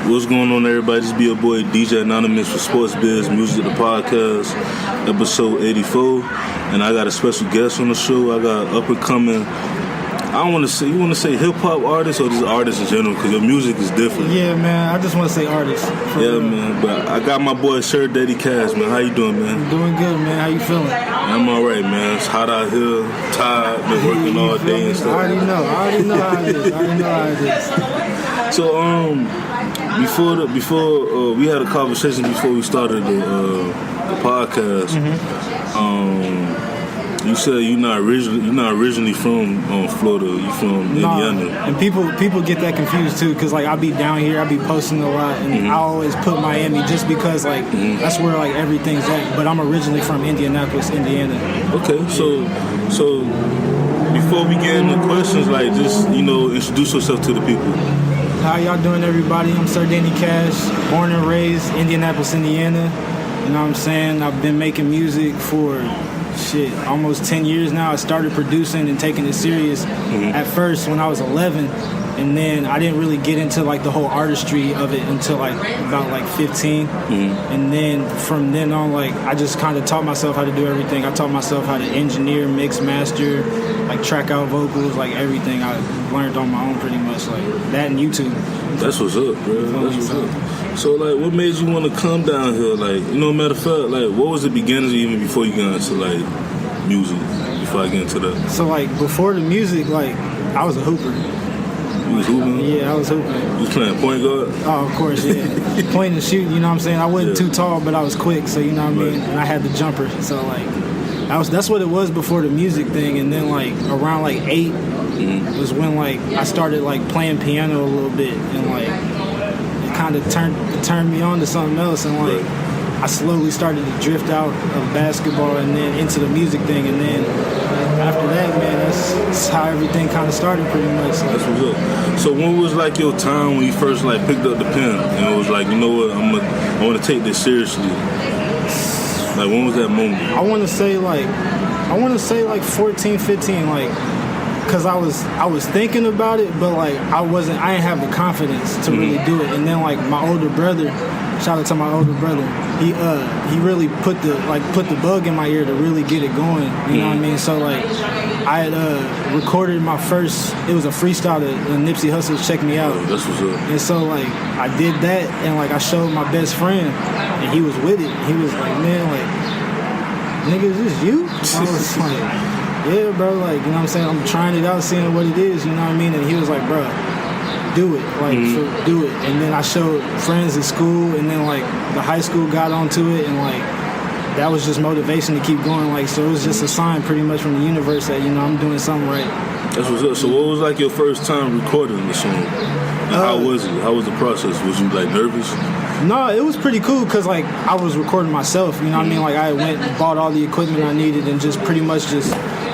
What's going on, everybody? This be your boy DJ Anonymous for Sportsbizmusic, the podcast, episode 84. And I got a special guest on the show. I got up and coming. I don't want to say, you want to say hip hop artists or just artists in general? Because your music is different. Yeah, man. I just want to say artists. Yeah, real. Man. But I got my boy Shirt Daddy Cash, man. How you doing, man? I'm doing good, man. How you feeling? I'm all right, man. It's hot out here. Tired. Been working all day and stuff. I already know how it is. So, before we had a conversation before we started the podcast. Mm-hmm. You said you're not originally from Florida. You from Indiana. And people get that confused too, because like I be down here, I be posting a lot, and I always put Miami just because like that's where like everything's at. But I'm originally from Indianapolis, Indiana. Okay, so before we get into questions, like just introduce yourself to the people. How y'all doing, everybody? I'm Sir Danny Cash, born and raised Indianapolis, Indiana. You know what I'm saying? I've been making music for almost 10 years now. I started producing and taking it serious at first when I was 11, and then I didn't really get into like the whole artistry of it until like about like 15. And then from then on, like I just kind of taught myself how to do everything. I taught myself how to engineer, mix, master, like track out vocals, like everything I learned on my own pretty much, like that and YouTube. That's what's up, bro. That's what's up. So, like, what made you want to come down here? Like, matter of fact, like, what was the beginnings even before you got into, like, music, before I get into that? So, like, before the music, like, I was a hooper. You was hooping? Yeah, I was hooping. You was playing point guard? Oh, of course, yeah. Point and shoot, you know what I'm saying? I wasn't too tall, but I was quick, so you know what I mean? And I had the jumper, so, like, that's what it was before the music thing. And then, like, around, like, 8 was when, like, I started, like, playing piano a little bit, and, like, kind of turned me on to something else, and like I slowly started to drift out of basketball and then into the music thing, and then after that, man, that's how everything kind of started pretty much. That's what's up. So when was like your time when you first like picked up the pen and it was like, you know what, I want to take this seriously? Like when was that moment? I want to say like 14, 15, like. Because I was thinking about it, but like I didn't have the confidence to really do it. And then like my older brother, shout out to my older brother, he really put the bug in my ear to really get it going. You know what I mean? So like I had recorded my first, it was a freestyle that Nipsey Hussle's Check Me Out. That's what's up. And so like I did that, and like I showed my best friend, and he was with it. He was like, man, like, nigga, is this you? I was like, yeah, bro, like, you know what I'm saying? I'm trying it out, seeing what it is, you know what I mean? And he was like, bro, do it, like, do it. And then I showed friends at school, and then, like, the high school got onto it, and, like, that was just motivation to keep going. Like, so it was just a sign pretty much from the universe that, I'm doing something right. That's what's up. So what was, like, your first time recording the song? And how was it? How was the process? Was you, like, nervous? No, it was pretty cool because, like, I was recording myself, you know what I mean? Like, I went and bought all the equipment I needed and just pretty much just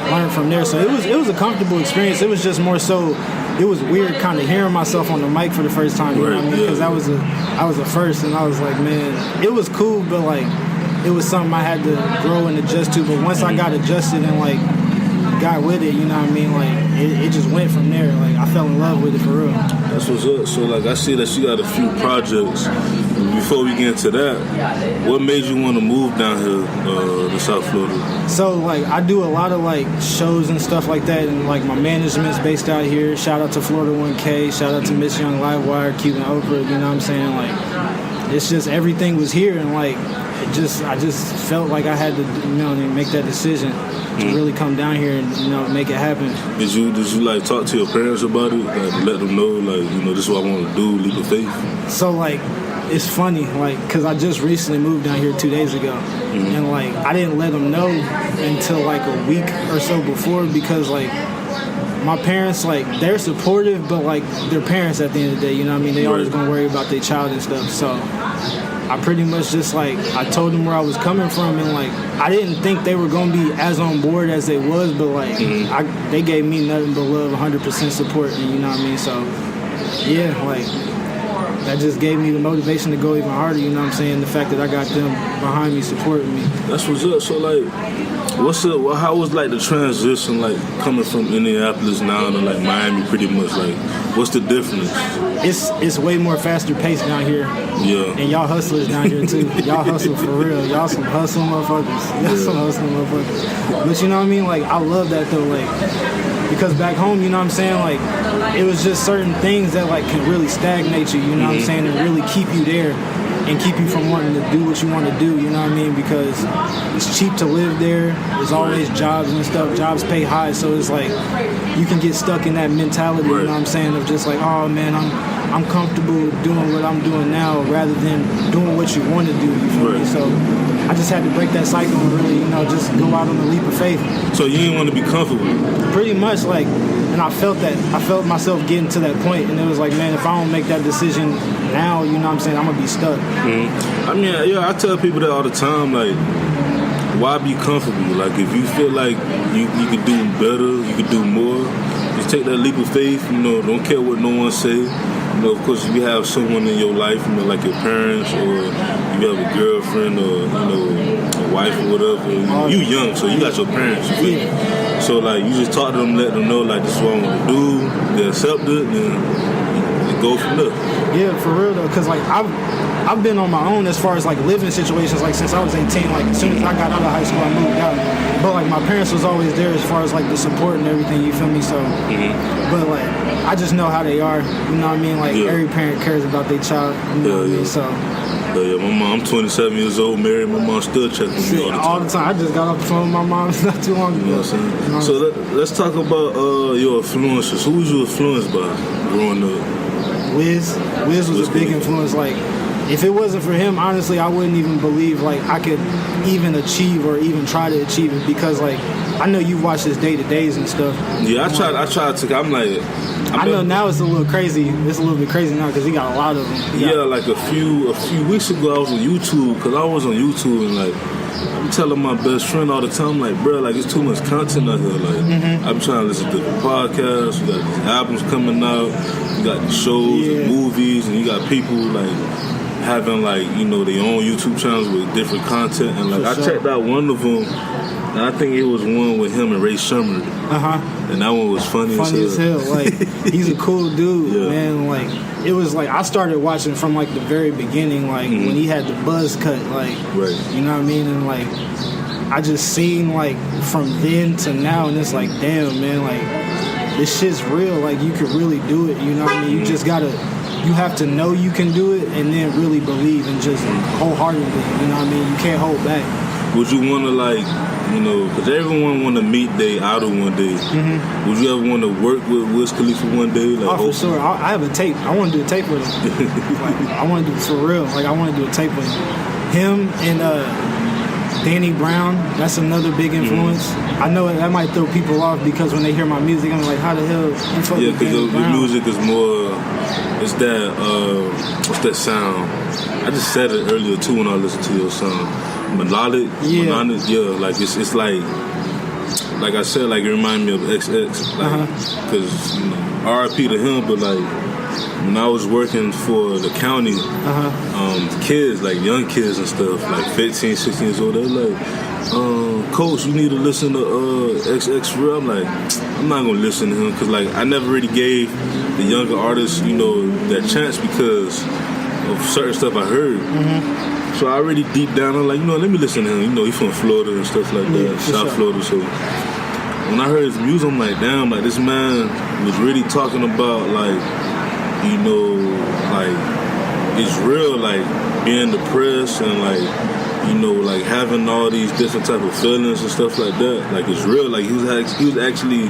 learned from there. So it was a comfortable experience. It was just more so, it was weird kind of hearing myself on the mic for the first time, you know what I mean? Because I was a first, and I was like, man, it was cool, but, like, it was something I had to grow and adjust to. But once I got adjusted and, like, got with it, you know what I mean? Like, it just went from there. Like, I fell in love with it for real. That's what's up. So, like, I see that you got a few projects. Before we get into that, what made you want to move down here to South Florida? So, like, I do a lot of, like, shows and stuff like that, and, like, my management's based out here. Shout out to Florida 1K. Shout out to Miss Young Livewire, Cuban Oprah, you know what I'm saying? Like, it's just everything was here, and, like, I just felt like I had to, make that decision to really come down here and, make it happen. Did you like talk to your parents about it? Like, let them know, like, this is what I want to do, leap of faith? So, like, it's funny, like, because I just recently moved down here 2 days ago, and, like, I didn't let them know until, like, a week or so before, because, like, my parents, like, they're supportive, but, like, they're parents at the end of the day, you know what I mean? They always gonna worry about their child and stuff, so I pretty much just, like, I told them where I was coming from, and, like, I didn't think they were gonna be as on board as they was, but, like, they gave me nothing but love, 100% support, and you know what I mean? So, yeah, like, that just gave me the motivation to go even harder, you know what I'm saying? The fact that I got them behind me, supporting me. That's what's up. So, like, how was, like, the transition, like, coming from Indianapolis now to, like, Miami, pretty much, like, What's the difference? It's way more faster paced down here. Yeah. And y'all hustlers down here too. Y'all hustle for real. Y'all some hustle motherfuckers. Y'all some hustle motherfuckers. But you know what I mean? Like, I love that though. Like, because back home, you know what I'm saying? Like, it was just certain things that like can really stagnate you. You know what I'm saying? And really keep you there. And keep you from wanting to do what you want to do, you know what I mean? Because it's cheap to live there. There's always jobs and stuff. Jobs pay high, so it's like you can get stuck in that mentality, you know what I'm saying, of just like, oh man, I'm comfortable doing what I'm doing now rather than doing what you want to do, you feel me? So I just had to break that cycle and really, you know, just go out on the leap of faith. So you didn't want to be comfortable? Pretty much, like, and I felt that. I felt myself getting to that point, and it was like, man, if I don't make that decision now, you know what I'm saying, I'm going to be stuck. I mean, yeah, I tell people that all the time, like, why be comfortable? Like, if you feel like you could do better, you could do more, just take that leap of faith, you know, don't care what no one say. You know, of course, if you have someone in your life, you know, like your parents, or you have a girlfriend, or, you know, a wife or whatever, you young, so you got your parents, you feel me? So, like, you just talk to them, let them know, like, this is what I want to do, they accept it, and go from there. Yeah, for real, though, because, like, I've been on my own as far as, like, living situations, like, since I was 18, like, as soon as I got out of high school, I moved out. But, like, my parents was always there as far as, like, the support and everything, you feel me? So, but, like, I just know how they are, you know what I mean? Like, every parent cares about their child, you know what I mean? So, yeah, my mom, I'm 27 years old, married. My mom still checking me all the time. I just got off the phone with my mom not too long ago. You know what I'm saying? So let's talk about your influences. Who was you influenced by growing up? Wiz was a big influence. Like, if it wasn't for him, honestly, I wouldn't even believe, like, I could even achieve or even try to achieve it, because, like, I know you watch his day-to-days and stuff. Yeah, I tried to, I'm like... I know now it's a little crazy. It's a little bit crazy now because he got a lot of them. Yeah, like a few weeks ago, I was on YouTube, because I was on YouTube, and, like, I'm telling my best friend all the time, like, bro, like, it's too much content out here. Like, I'm trying to listen to the podcasts, we got these albums coming out, you got the shows and movies, and you got people, like, having, like, you know, their own YouTube channels with different content. And, like, I checked out one of them, and I think it was one with him and Ray Sherman. And that one was funny as hell. Like, he's a cool dude, man. Like, it was like, I started watching from, like, the very beginning, like, when he had the buzz cut, like, you know what I mean? And, like, I just seen, like, from then to now, and it's like, damn, man, like, this shit's real. Like, you could really do it, you know what I mean? You just gotta... You have to know you can do it, and then really believe, and just wholeheartedly, you know what I mean? You can't hold back. Would you want to, like, you know, because everyone want to meet their idol one day. Would you ever want to work with Wiz Khalifa one day? Like, for sure. I have a tape. I want to do a tape with him. Like, I want to do it for real. Like, I want to do a tape with him and Danny Brown. That's another big influence. I know that might throw people off, because when they hear my music, I'm like, how the hell you fuck with Danny Brown? Your music is more... It's that, what's that sound? I just said it earlier too when I listened to your song. Melodic, like it's like I said, like it reminded me of XX, like, because, you know, R.I.P. to him, but like, when I was working for the county, kids, like young kids and stuff, like 15, 16 years old, they're like, Coach, you need to listen to XX for real. I'm like, I'm not gonna listen to him, because like I never really gave the younger artists, you know, that chance because of certain stuff I heard. So I already deep down, I'm like, you know, let me listen to him. You know, he's from Florida and stuff like that, South Florida. So when I heard his music, I'm like, damn, like this man was really talking about, like, you know, like it's real, like being depressed and like, you know, like having all these different type of feelings and stuff like that. Like it's real. Like he was actually.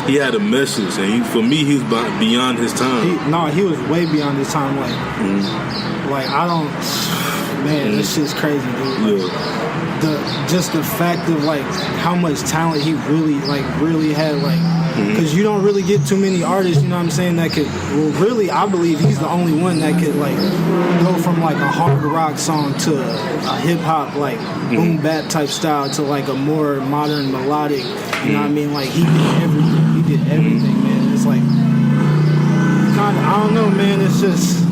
He had a message, and for me, he was beyond his time. He was way beyond his time. Like, like I don't, man, this shit's crazy, dude. Just the fact of like how much talent he really had, like, because you don't really get too many artists, you know what I'm saying, that could, well, really, I believe he's the only one that could like go from like a hard rock song to a hip hop like boom bap type style to like a more modern melodic. You know what I mean? Like he did everything, man. It's like kind of, I don't know, man. It's just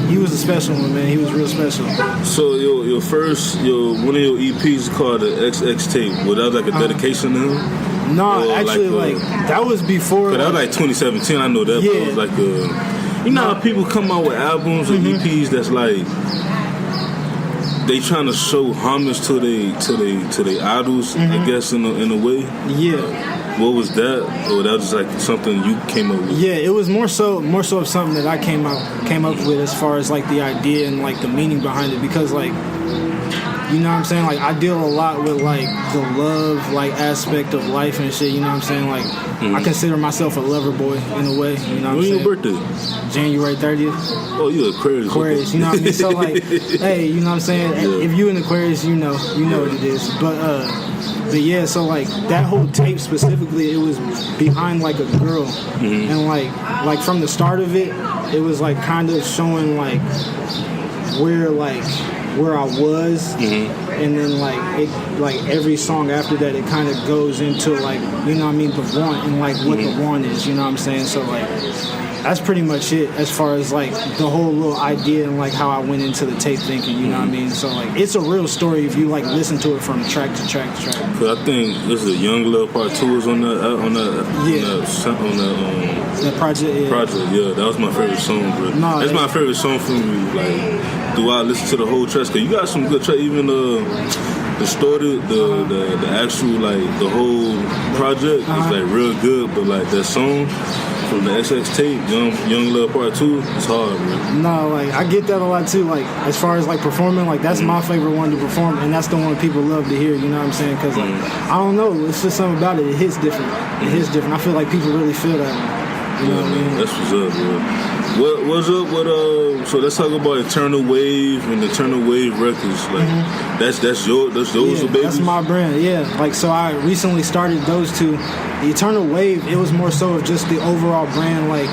he was a special one, man. He was real special. So one of your EPs is called the XX tape. Was that like a dedication to him? No, actually, like that was before. That was like 2017. I know that. But it was like you know how people come out with albums or EPs that's like they trying to show homage to they idols, I guess in a way. Yeah. What was that? Or that was just like something you came up with? Yeah, it was more so of something that I came up with as far as like the idea and like the meaning behind it, because like, you know what I'm saying? Like, I deal a lot with, like, the love, like, aspect of life and shit, you know what I'm saying? Like, I consider myself a lover boy, in a way, you know what I'm saying? When your birthday? January 30th. Oh, you're Aquarius. You know what I mean? So, like, hey, you know what I'm saying? Yeah. If you in Aquarius, you know what it is. But yeah, so, like, that whole tape specifically, it was behind, like, a girl. And, like, from the start of it, it was, like, kind of showing, like, where I was, and then like every song after that, it kind of goes into like, you know what I mean, the want and like what the want is, you know what I'm saying? So like that's pretty much it as far as like the whole little idea and like how I went into the tape thinking, you know what I mean? So like it's a real story if you like listen to it from track to track to track. Cause I think this is a Young Love Part 2 is on that project. Yeah, that was my favorite song, bro. No, that's my favorite song from you. Like, do I listen to the whole track? Cause you got some good track, even the story, the actual like the whole project is like real good, but like that song from the XX tape, Young Love Part 2, it's hard, man. No, like I get that a lot too. Like as far as like performing, like that's my favorite one to perform, and that's the one people love to hear. You know what I'm saying? Because like I don't know, it's just something about it. It hits different. I feel like people really feel that. You know what I mean? That's what's up, bro. What's up with so let's talk about Eternal Wave and Eternal Wave Records. Like that's yours, baby. That's my brand, yeah. Like so I recently started those two. The Eternal Wave, it was more so of just the overall brand, like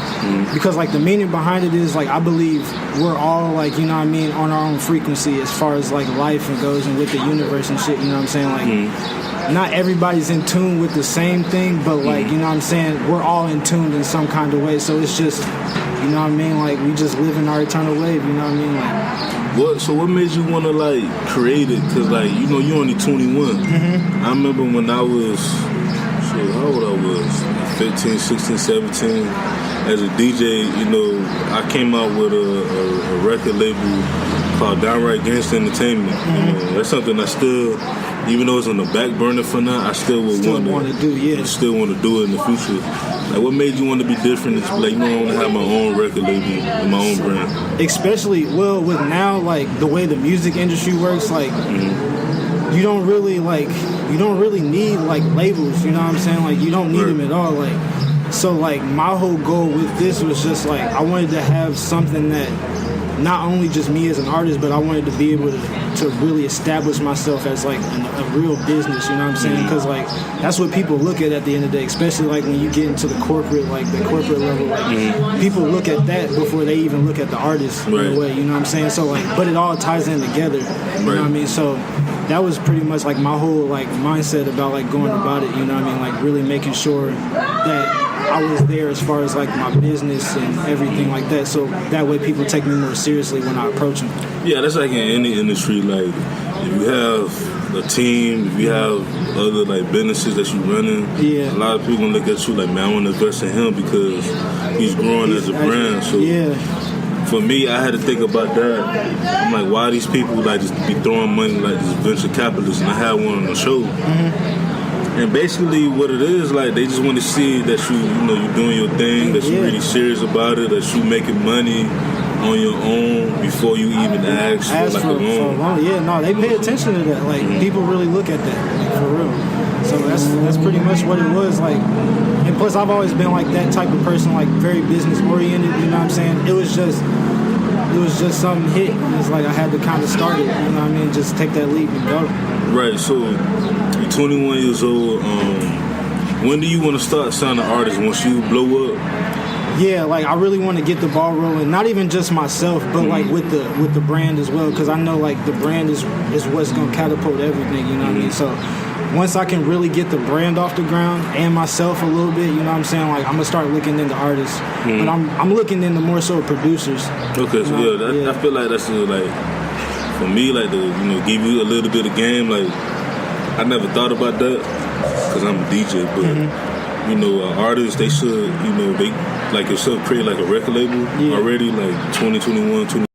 because like the meaning behind it is like I believe we're all like, you know what I mean, on our own frequency as far as like life and goes and with the universe and shit, you know what I'm saying? Like not everybody's in tune with the same thing, but like, you know what I'm saying, we're all in tune in some kind of way. So it's just, you know what I mean, like we just live in our eternal wave, you know what I mean? Like what made you want to like create it? Cause like, you know, you only 21. I remember when I was how old I was, 15, 16, 17, as a DJ, you know, I came out with a record label called Downright Gangsta Entertainment. You know, that's something I still, even though it's on the back burner for now, I still want to do. Yeah, still want to do it in the future. Like, what made you want to be different? It's like, you know, I want to have my own record label and my own brand. Especially, well, with now, like the way the music industry works, like you don't really need like labels. You know what I'm saying? Like you don't need them at all. Like so, like my whole goal with this was just like I wanted to have something that not only just me as an artist, but I wanted to be able to really establish myself as like a real business, you know what I'm saying? Because like that's what people look at the end of the day, especially like when you get into the corporate level, like people look at that before they even look at the artist in a way, you know what I'm saying? So like, but it all ties in together, you know what I mean? So that was pretty much like my whole like mindset about like going about it, you know what I mean? Like really making sure that I was there as far as like my business and everything like that, so that way people take me more seriously when I approach them. Yeah, that's like in any industry. Like if you have a team, if you have other like businesses that you running, a lot of people gonna look at you like, man, I want to invest in him because he's growing as a brand. So for me, I had to think about that. I'm like, why these people like just be throwing money like this venture capitalists? And I had one on the show. And basically what it is, like, they just want to see that you're doing your thing, that you're really serious about it, that you're making money on your own before you even ask for a loan. Yeah, no, they pay attention to that. Like, people really look at that, like, for real. So that's pretty much what it was, like. And plus, I've always been, like, that type of person, like, very business-oriented, you know what I'm saying? It was just something hit, and it's like I had to kind of start it, you know what I mean? Just take that leap and go. Right, so you're 21 years old. When do you want to start signing artists? Once you blow up? Yeah, like I really want to get the ball rolling. Not even just myself, but like with the brand as well, because I know like the brand is what's gonna catapult everything. You know what I mean? So once I can really get the brand off the ground and myself a little bit, you know what I'm saying? Like I'm gonna start looking into artists, but I'm looking into more so producers. Okay, so I feel like that's like for me, like to give you a little bit of game. Like I never thought about that. because I'm a DJ, but you know, artists, they should, you know, they like yourself create like a record label already, like 2021,